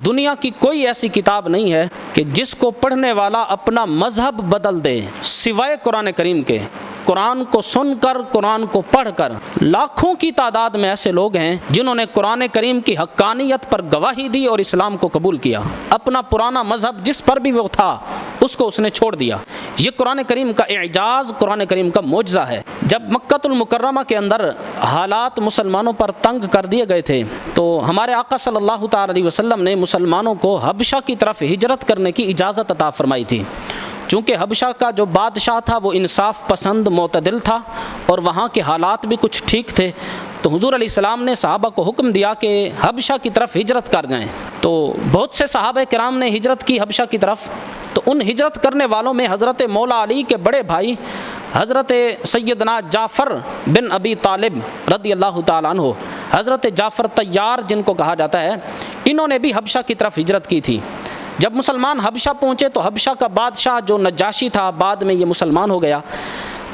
دنیا کی کوئی ایسی کتاب نہیں ہے کہ جس کو پڑھنے والا اپنا مذہب بدل دے سوائے قرآن کریم کے۔ قرآن کو سن کر، قرآن کو پڑھ کر لاکھوں کی تعداد میں ایسے لوگ ہیں جنہوں نے قرآن کریم کی حقانیت پر گواہی دی اور اسلام کو قبول کیا۔ اپنا پرانا مذہب جس پر بھی وہ تھا اس کو اس نے چھوڑ دیا۔ یہ قرآن کریم کا اعجاز، قرآن کریم کا معجزہ ہے۔ جب مکۃ المکرمہ کے اندر حالات مسلمانوں پر تنگ کر دیے گئے تھے تو ہمارے آقا صلی اللہ تعالی علیہ وسلم نے مسلمانوں کو حبشہ کی طرف ہجرت کرنے کی اجازت عطا فرمائی تھی۔ چونکہ حبشہ کا جو بادشاہ تھا وہ انصاف پسند معتدل تھا اور وہاں کے حالات بھی کچھ ٹھیک تھے، تو حضور علیہ السلام نے صحابہ کو حکم دیا کہ حبشہ کی طرف ہجرت کر جائیں۔ تو بہت سے صحابہ کرام نے ہجرت کی حبشہ کی طرف۔ تو ان ہجرت کرنے والوں میں حضرت مولا علی کے بڑے بھائی حضرت سیدنا جعفر بن ابی طالب رضی اللہ تعالیٰ عنہ، حضرت جعفر طیار جن کو کہا جاتا ہے، انہوں نے بھی حبشہ کی طرف ہجرت کی تھی۔ جب مسلمان حبشہ پہنچے تو حبشہ کا بادشاہ جو نجاشی تھا، بعد میں یہ مسلمان ہو گیا،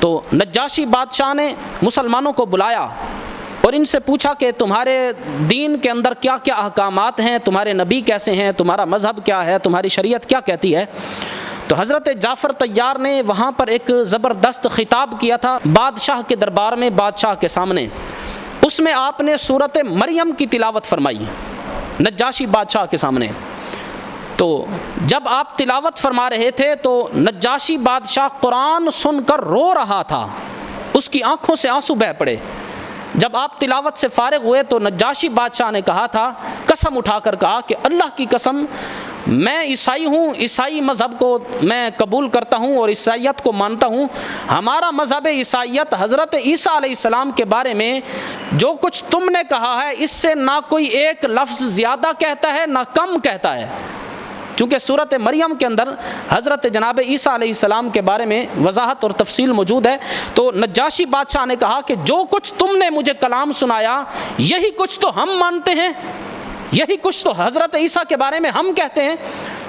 تو نجاشی بادشاہ نے مسلمانوں کو بلایا اور ان سے پوچھا کہ تمہارے دین کے اندر کیا کیا احکامات ہیں، تمہارے نبی کیسے ہیں، تمہارا مذہب کیا ہے، تمہاری شریعت کیا کہتی ہے۔ تو حضرت جعفر طیار نے وہاں پر ایک زبردست خطاب کیا تھا بادشاہ کے دربار میں، بادشاہ کے سامنے۔ اس میں آپ نے سورۃ مریم کی تلاوت فرمائی نجاشی بادشاہ کے سامنے۔ تو جب آپ تلاوت فرما رہے تھے تو نجاشی بادشاہ قرآن سن کر رو رہا تھا، اس کی آنکھوں سے آنسو بہہ پڑے۔ جب آپ تلاوت سے فارغ ہوئے تو نجاشی بادشاہ نے کہا تھا، قسم اٹھا کر کہا کہ اللہ کی قسم میں عیسائی ہوں، عیسائی مذہب کو میں قبول کرتا ہوں اور عیسائیت کو مانتا ہوں۔ ہمارا مذہب عیسائیت حضرت عیسیٰ علیہ السلام کے بارے میں جو کچھ تم نے کہا ہے اس سے نہ کوئی ایک لفظ زیادہ کہتا ہے نہ کم کہتا ہے۔ چونکہ سورۃ مریم کے اندر حضرت جناب عیسیٰ علیہ السلام کے بارے میں وضاحت اور تفصیل موجود ہے۔ تو نجاشی بادشاہ نے کہا کہ جو کچھ تم نے مجھے کلام سنایا یہی کچھ تو ہم مانتے ہیں، یہی کچھ تو حضرت عیسیٰ کے بارے میں ہم کہتے ہیں۔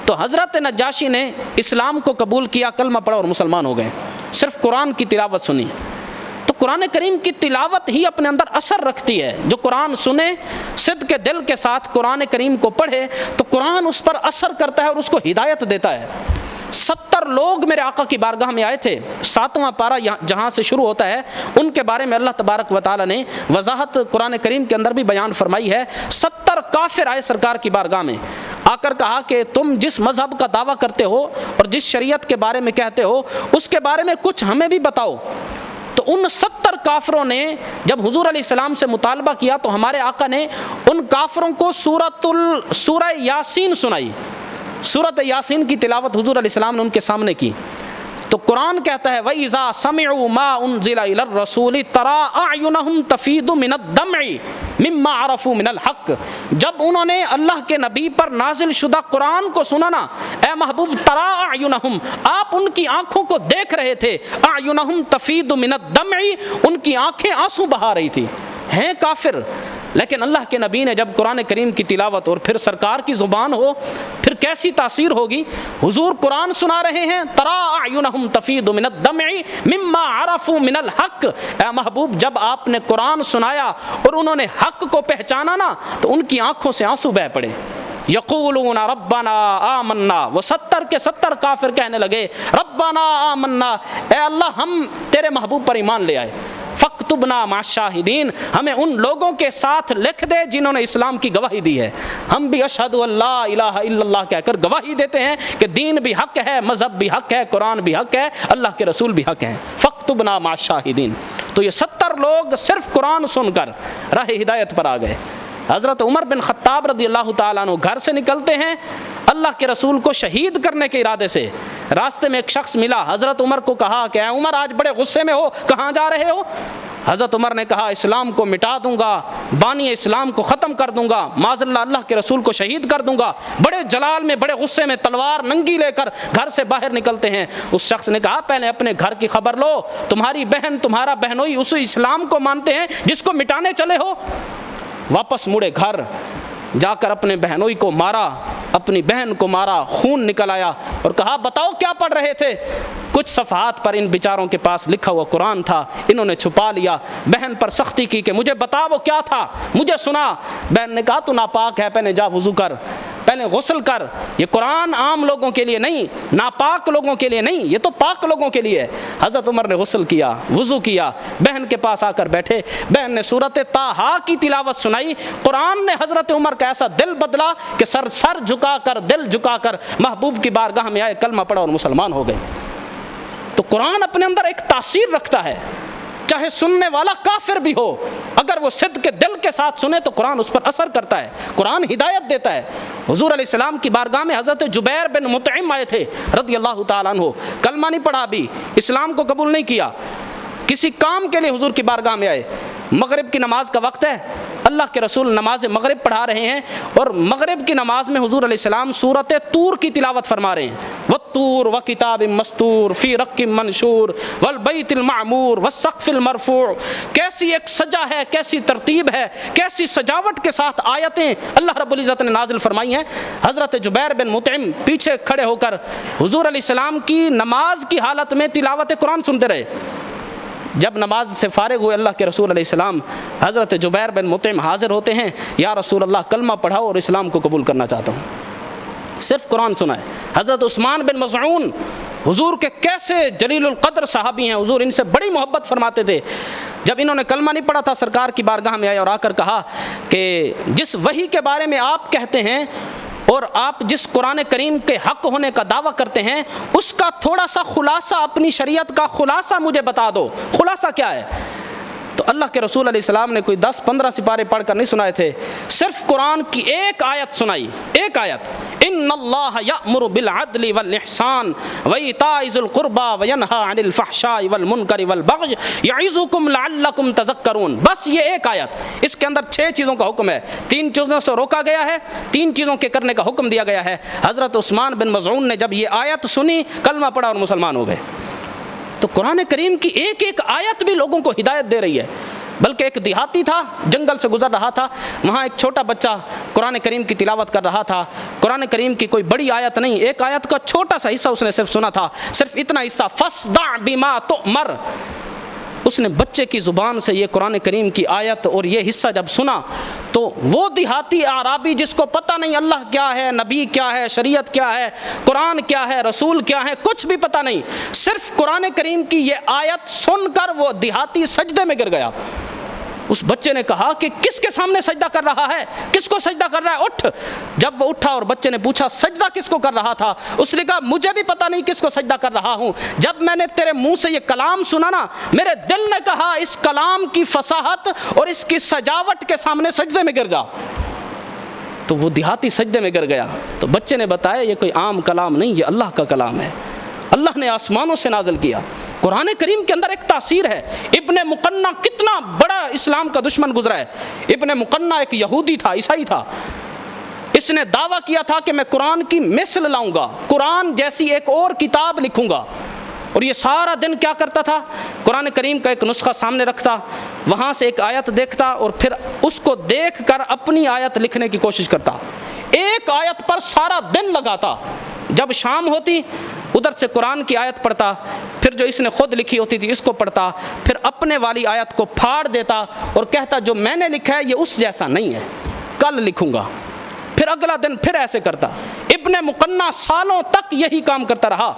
تو حضرت نجاشی نے اسلام کو قبول کیا، کلمہ پڑھا اور مسلمان ہو گئے، صرف قرآن کی تلاوت سنی۔ تو قرآن کریم کی تلاوت ہی اپنے اندر اثر رکھتی ہے۔ جو قرآن سنے، صدق کے دل کے ساتھ قرآن کریم کو پڑھے تو قرآن اس پر اثر کرتا ہے اور اس کو ہدایت دیتا ہے۔ 70 لوگ میرے آقا کی بارگاہ میں آئے تھے، 7واں پارہ جہاں سے شروع ہوتا ہے ان کے بارے میں اللہ تبارک و تعالیٰ نے وضاحت قرآن کریم کے اندر بھی بیان فرمائی ہے۔ 70 کافر آئے سرکار کی بارگاہ میں، آ کر کہا کہ تم جس مذہب کا دعویٰ کرتے ہو اور جس شریعت کے بارے میں کہتے ہو اس کے بارے میں کچھ ہمیں بھی بتاؤ۔ تو ان 70 کافروں نے جب حضور علیہ السلام سے مطالبہ کیا تو ہمارے آقا نے ان کافروں کو سورہ یاسین سنائی۔ سورۃ یاسین کی تلاوت حضور علیہ السلام نے ان کے سامنے کی۔ تو قرآن کہتا ہے وَإِذَا سَمِعُوا مَا أُنزِلَ إِلَى الرَّسُولِ تَرَىٰ أَعْيُنَهُمْ تَفِيضُ مِنَ الدَّمْعِ مِمَّا عَرَفُوا مِنَ الْحَقِّ۔ جب انہوں نے اللہ کے نبی پر نازل شدہ قرآن کو سنا نا، اے محبوب، تَرَىٰ أَعْيُنَهُمْ، آپ ان کی آنکھوں کو دیکھ رہے تھے، أَعْيُنَهُمْ تَفِيضُ مِنَ الدَّمْعِ، ان کی آنکھیں آنسو بہا رہی تھی، ہیں کافر۔ لیکن اللہ کے نبی نے جب قرآن کریم کی تلاوت اور پھر سرکار کی زبان ہو، پھر کیسی تاثیر ہوگی۔ حضور قرآن سنا رہے ہیں، ترا اعینہم تفیض من الدمع مما عرفوا من الحق، اے محبوب جب آپ نے قرآن سنایا اور انہوں نے حق کو پہچانا نا تو ان کی آنکھوں سے آنسو بہہ پڑے۔ یقولون ربنا آمنا، وہ 70 کے 70 کافر کہنے لگے ربنا آمنا، اے اللہ ہم تیرے محبوب پر ایمان لے آئے، فاکتبنا مع الشاہدین، ہمیں ان لوگوں کے ساتھ لکھ دے جنہوں نے اسلام کی گواہی دی ہے۔ ہم بھی اشہد ان لا الہ الا اللہ کہہ کر گواہی دیتے ہیں کہ دین بھی حق ہے، مذہب بھی حق ہے، قرآن بھی حق ہے، اللہ کے رسول بھی حق ہیں، فاکتبنا مع الشاہدین۔ تو یہ 70 لوگ صرف قرآن سن کر راہ ہدایت پر آ گئے۔ حضرت عمر بن خطاب رضی اللہ تعالیٰ عنہ گھر سے نکلتے ہیں اللہ کے رسول کو شہید کرنے کے ارادے سے۔ راستے میں ایک شخص ملا، حضرت عمر کو کہا کہ اے عمر آج بڑے غصے میں ہو، کہاں جا رہے ہو؟ حضرت عمر نے کہا اسلام کو مٹا دوں گا، بانی اسلام کو ختم کر دوں گا، معاذ اللہ اللہ کے رسول کو شہید کر دوں گا۔ بڑے جلال میں، بڑے غصے میں تلوار ننگی لے کر گھر سے باہر نکلتے ہیں۔ اس شخص نے کہا پہلے اپنے گھر کی خبر لو، تمہاری بہن تمہارا بہنوئی اس اسلام کو مانتے ہیں جس کو مٹانے چلے ہو۔ واپس مڑے گھر، جا کر اپنے بہنوئی کو مارا، اپنی بہن کو مارا، خون نکل آیا اور کہا بتاؤ کیا پڑھ رہے تھے؟ کچھ صفحات پر ان بیچاروں کے پاس لکھا ہوا قرآن تھا، انہوں نے چھپا لیا۔ بہن پر سختی کی کہ مجھے بتا وہ کیا تھا، مجھے سنا۔ بہن نے کہا تو ناپاک ہے، پہلے جا وضو کر۔ پہلے غسل کر. یہ قرآن عام لوگوں کے لیے نہیں, ناپاک لوگوں کے لیے نہیں, یہ تو پاک لوگوں کے لیے ہے. حضرت عمر نے غسل کیا, وضو کیا, بہن کے پاس آ کر بیٹھے, بہن نے سورۃ طٰہٰ کی تلاوت سنائی. قرآن نے حضرت عمر کا ایسا دل بدلا کہ سر جھکا کر, دل جھکا کر محبوب کی بارگاہ میں آئے, کلمہ پڑھا اور مسلمان ہو گئے. تو قرآن اپنے اندر ایک تاثیر رکھتا ہے, چاہے سننے والا کافر بھی ہو, اگر وہ صدق کے دل کے ساتھ سنے تو قرآن اس پر اثر کرتا ہے, قرآن ہدایت دیتا ہے. حضور علیہ السلام کی بارگاہ میں حضرت جبیر بن مطعم آئے تھے رضی اللہ تعالیٰ عنہ, کلمہ نہیں پڑھا, بھی اسلام کو قبول نہیں کیا, کسی کام کے لیے حضور کی بارگاہ میں آئے. مغرب کی نماز کا وقت ہے, اللہ کے رسول نماز مغرب پڑھا رہے ہیں, اور مغرب کی نماز میں حضور علیہ السلام سورۃ طور کی تلاوت فرما رہے ہیں. والطور وکتاب مستور فی رق منشور والبیت المعمور والسقف المرفوع. کیسی ایک سجا ہے, کیسی ترتیب ہے, کیسی سجاوٹ کے ساتھ آیتیں اللہ رب العزت نے نازل فرمائی ہیں. حضرت جبیر بن مطعم پیچھے کھڑے ہو کر حضور علیہ السلام کی نماز کی حالت میں تلاوت قرآن سنتے رہے. جب نماز سے فارغ ہوئے اللہ کے رسول علیہ السلام, حضرت جبیر بن مطعم حاضر ہوتے ہیں, یا رسول اللہ کلمہ پڑھاؤ اور اسلام کو قبول کرنا چاہتا ہوں. صرف قرآن سنا ہے. حضرت عثمان بن مظعون حضور کے کیسے جلیل القدر صحابی ہیں, حضور ان سے بڑی محبت فرماتے تھے. جب انہوں نے کلمہ نہیں پڑھا تھا, سرکار کی بارگاہ میں آئے اور آ کر کہا کہ جس وحی کے بارے میں آپ کہتے ہیں اور آپ جس قرآن کریم کے حق ہونے کا دعویٰ کرتے ہیں, اس کا تھوڑا سا خلاصہ, اپنی شریعت کا خلاصہ مجھے بتا دو, خلاصہ کیا ہے؟ تو اللہ کے رسول علیہ السلام نے کوئی 10-15 سپارے پڑھ کر نہیں سنائے تھے, صرف قرآن کی ایک آیت سنائی, ایک آیت, ان اللہ یأمر بالعدل والاحسان وایتاء ذی القربی وینہی عن الفحشاء والمنکر والبغی یعظکم لعلکم تذکرون. بس یہ ایک آیت, اس کے اندر 6 چیزوں کا حکم ہے, 3 چیزوں سے روکا گیا ہے, 3 چیزوں کے کرنے کا حکم دیا گیا ہے. حضرت عثمان بن مظعون نے جب یہ آیت سنی, کلمہ پڑھا اور مسلمان ہو گئے. تو قرآن کریم کی ایک ایک آیت بھی لوگوں کو ہدایت دے رہی ہے. بلکہ ایک دیہاتی تھا, جنگل سے گزر رہا تھا, وہاں ایک چھوٹا بچہ قرآن کریم کی تلاوت کر رہا تھا. قرآن کریم کی کوئی بڑی آیت نہیں, ایک آیت کا چھوٹا سا حصہ اس نے صرف سنا تھا, صرف اتنا حصہ, فاصدع بما تؤمر. اس نے بچے کی زبان سے یہ قرآن کریم کی آیت اور یہ حصہ جب سنا تو وہ دیہاتی اعرابی جس کو پتہ نہیں اللہ کیا ہے, نبی کیا ہے, شریعت کیا ہے, قرآن کیا ہے, رسول کیا ہے, کچھ بھی پتہ نہیں, صرف قرآن کریم کی یہ آیت سن کر وہ دیہاتی سجدے میں گر گیا. اس بچے نے کہا کہ کس کے سامنے سجدہ کر رہا ہے, کس کو سجدہ کر رہا ہے, اٹھ. جب وہ اٹھا اور بچے نے پوچھا سجدہ کس کو کر رہا تھا, اس نے کہا مجھے بھی پتہ نہیں کس کو سجدہ کر رہا ہوں, جب میں نے تیرے منہ سے یہ کلام سنا نا, میرے دل نے کہا اس کلام کی فصاحت اور اس کی سجاوٹ کے سامنے سجدے میں گر جا. تو وہ دیہاتی سجدے میں گر گیا. تو بچے نے بتایا یہ کوئی عام کلام نہیں, یہ اللہ کا کلام ہے, اللہ نے آسمانوں سے نازل کیا. قرآن کریم کے اندر ایک تاثیر ہے. ابن مقنع کتنا بڑا اسلام کا دشمن گزرا ہے. ابن مقنع ایک یہودی تھا, عیسائی تھا. اس نے دعویٰ کیا تھا کہ میں قرآن کی مثل لاؤں گا, قرآن جیسی ایک اور کتاب لکھوں گا. اور یہ سارا دن کیا کرتا تھا, قرآن کریم کا ایک نسخہ سامنے رکھتا, وہاں سے ایک آیت دیکھتا اور پھر اس کو دیکھ کر اپنی آیت لکھنے کی کوشش کرتا. ایک آیت پر سارا دن لگاتا. جب شام ہوتی ادھر سے قرآن کی آیت پڑھتا, پھر جو اس نے خود لکھی ہوتی تھی اس کو پڑھتا, پھر اپنے والی آیت کو پھاڑ دیتا اور کہتا جو میں نے لکھا ہے یہ اس جیسا نہیں ہے, کل لکھوں گا. پھر اگلا دن پھر ایسے کرتا. ابن مقنع سالوں تک یہی کام کرتا رہا,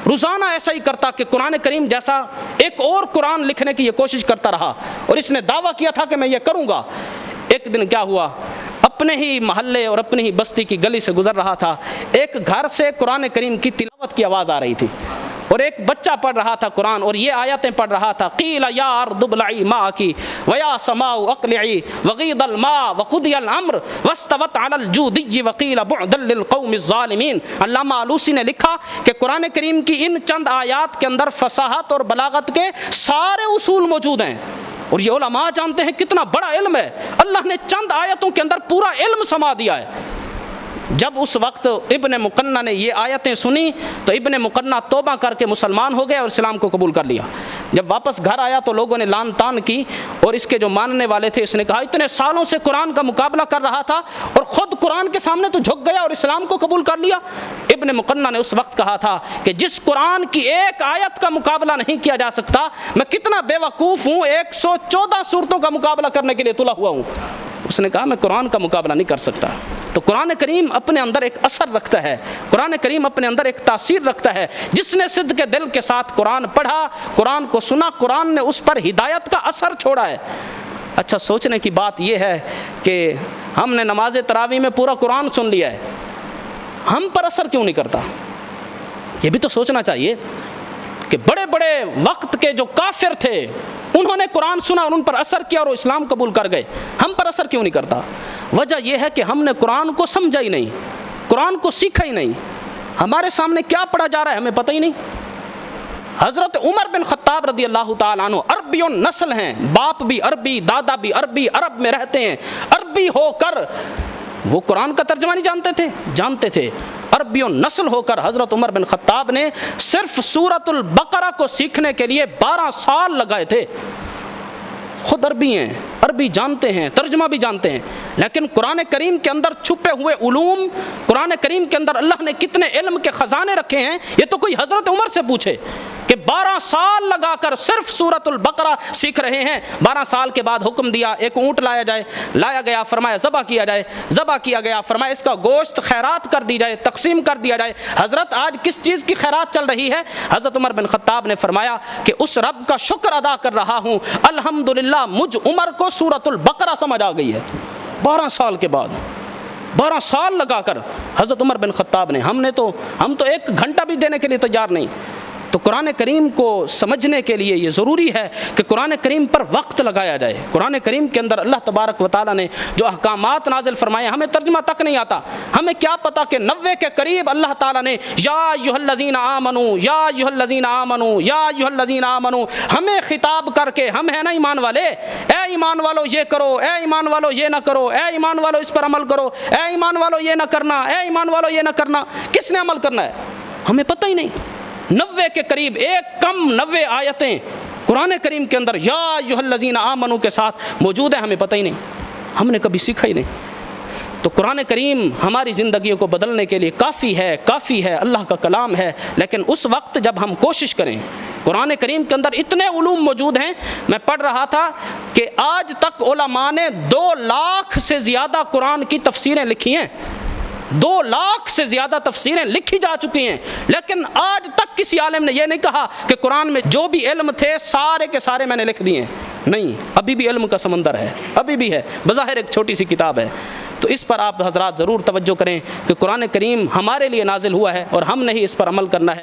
روزانہ ایسا ہی کرتا کہ قرآن کریم جیسا ایک اور قرآن لکھنے کی یہ کوشش کرتا رہا, اور اس نے دعویٰ کیا تھا کہ میں یہ کروں گا. ایک دن کیا ہوا, اپنے ہی محلے اور اپنی ہی بستی کی گلی سے گزر رہا تھا, ایک گھر سے قرآن کریم کی تلاوت کی آواز آ رہی تھی, اور ایک بچہ پڑھ رہا تھا قرآن, اور یہ آیتیں پڑھ رہا تھا. قیل یا ارض ابلعی ماءکی ویا سماء اقلعی وغیض الماء وقضی الامر واستوت علی الجودی وقیل بعدا للقوم الظالمین. علامہ آلوسی نے لکھا کہ قرآن کریم کی ان چند آیات کے اندر فصاحت اور بلاغت کے سارے اصول موجود ہیں, اور یہ علماء جانتے ہیں کتنا بڑا علم ہے. اللہ نے چند آیتوں کے اندر پورا علم سما دیا ہے. جب اس وقت ابن مقنع نے یہ آیتیں سنی تو ابن مقنع توبہ کر کے مسلمان ہو گیا اور اسلام کو قبول کر لیا. جب واپس گھر آیا تو لوگوں نے لان تان کی, اور اس کے جو ماننے والے تھے اس نے کہا اتنے سالوں سے قرآن کا مقابلہ کر رہا تھا اور خود قرآن کے سامنے تو جھک گیا اور اسلام کو قبول کر لیا. ابن مقنع نے اس وقت کہا تھا کہ جس قرآن کی ایک آیت کا مقابلہ نہیں کیا جا سکتا, میں کتنا بے وقوف ہوں, 114 سورتوں کا مقابلہ کرنے کے لیے تلا ہوا ہوں. اس نے کہا میں قرآن کا مقابلہ نہیں کر سکتا. تو قرآن کریم اپنے اندر ایک اثر رکھتا ہے، قرآن کریم اپنے اندر ایک تاثیر رکھتا ہے۔ جس نے صدق کے دل کے ساتھ قرآن پڑھا، قرآن کو سنا، قرآن نے اس پر ہدایت کا اثر چھوڑا ہے۔ اچھا سوچنے کی بات یہ ہے کہ ہم نے نماز تراویح میں پورا قرآن سن لیا ہے، ہم پر اثر کیوں نہیں کرتا؟ یہ بھی تو سوچنا چاہیے کہ بڑے بڑے وقت کے جو کافر تھے انہوں نے قرآن سنا اور ان پر اثر کیا اور وہ اسلام قبول کر گئے، ہم پر اثر کیوں نہیں کرتا؟ وجہ یہ ہے کہ ہم نے قرآن کو سمجھا ہی نہیں، قرآن کو سیکھا ہی نہیں، ہمارے سامنے کیا پڑھا جا رہا ہے ہمیں پتہ ہی نہیں۔ حضرت عمر بن خطاب رضی اللہ تعالیٰ عنہ عربی نسل ہیں، باپ بھی عربی، دادا بھی عربی، عرب میں رہتے ہیں، عربی ہو کر وہ قرآن کا ترجمہ نہیں جانتے تھے۔ عربی نسل ہو کر حضرت عمر بن خطاب نے صرف سورۃ البقرہ کو سیکھنے کے لیے 12 سال لگائے تھے۔ خود عربی ہیں، عربی جانتے ہیں، ترجمہ بھی جانتے ہیں، لیکن قرآن کریم کے اندر چھپے ہوئے علوم، قرآن کریم کے اندر اللہ نے کتنے علم کے خزانے رکھے ہیں یہ تو کوئی حضرت عمر سے پوچھے کہ 12 سال لگا کر صرف سورۃ البقرہ سیکھ رہے ہیں۔ 12 سال کے بعد حکم دیا ایک اونٹ لایا گیا، فرمایا ذبح کیا جائے، ذبح کیا گیا، فرمایا اس کا گوشت خیرات کر دی جائے، تقسیم کر دیا جائے۔ حضرت آج کس چیز کی خیرات چل رہی ہے؟ حضرت عمر بن خطاب نے فرمایا کہ اس رب کا شکر ادا کر رہا ہوں، الحمدللہ مجھ عمر کو سورۃ البقرہ سمجھ آ گئی ہے۔ 12 سال کے بعد 12 سال لگا کر حضرت عمر بن خطاب نے، ہم تو 1 گھنٹہ بھی دینے کے لیے تیار نہیں۔ تو قرآن کریم کو سمجھنے کے لیے یہ ضروری ہے کہ قرآن کریم پر وقت لگایا جائے۔ قرآن کریم کے اندر اللہ تبارک و تعالیٰ نے جو احکامات نازل فرمائے ہمیں ترجمہ تک نہیں آتا، ہمیں کیا پتا کہ 90 کے قریب اللہ تعالیٰ نے یا ایھا الذین آمنوا، یا ایھا الذین آمنوا، یا ایھا الذین آمنوا ہمیں خطاب کر کے، ہم ہیں نا ایمان والے، اے ایمان والو یہ کرو، اے ایمان والو یہ نہ کرو، اے ایمان والو اس پر عمل کرو، اے ایمان والو یہ نہ کرنا، اے ایمان والو یہ نہ کرنا۔ کس نے عمل کرنا ہے ہمیں پتہ ہی نہیں۔ 90 کے قریب، ایک کم 90 آیتیں قرآن کریم کے اندر یا ایھا الذین آمنوا کے ساتھ موجود ہیں، ہمیں پتہ ہی نہیں، ہم نے کبھی سیکھا ہی نہیں۔ تو قرآن کریم ہماری زندگیوں کو بدلنے کے لیے کافی ہے، اللہ کا کلام ہے، لیکن اس وقت جب ہم کوشش کریں، قرآن کریم کے اندر اتنے علوم موجود ہیں۔ میں پڑھ رہا تھا کہ آج تک علماء نے 2 لاکھ سے زیادہ قرآن کی تفسیریں لکھی ہیں، 2 لاکھ سے زیادہ تفسیریں لکھی جا چکی ہیں، لیکن آج تک کسی عالم نے یہ نہیں کہا کہ قرآن میں جو بھی علم تھے سارے کے سارے میں نے لکھ دیے ہیں۔ نہیں، ابھی بھی علم کا سمندر ہے، ابھی بھی ہے، بظاہر ایک چھوٹی سی کتاب ہے۔ تو اس پر آپ حضرات ضرور توجہ کریں کہ قرآن کریم ہمارے لیے نازل ہوا ہے اور ہم نے ہی اس پر عمل کرنا ہے۔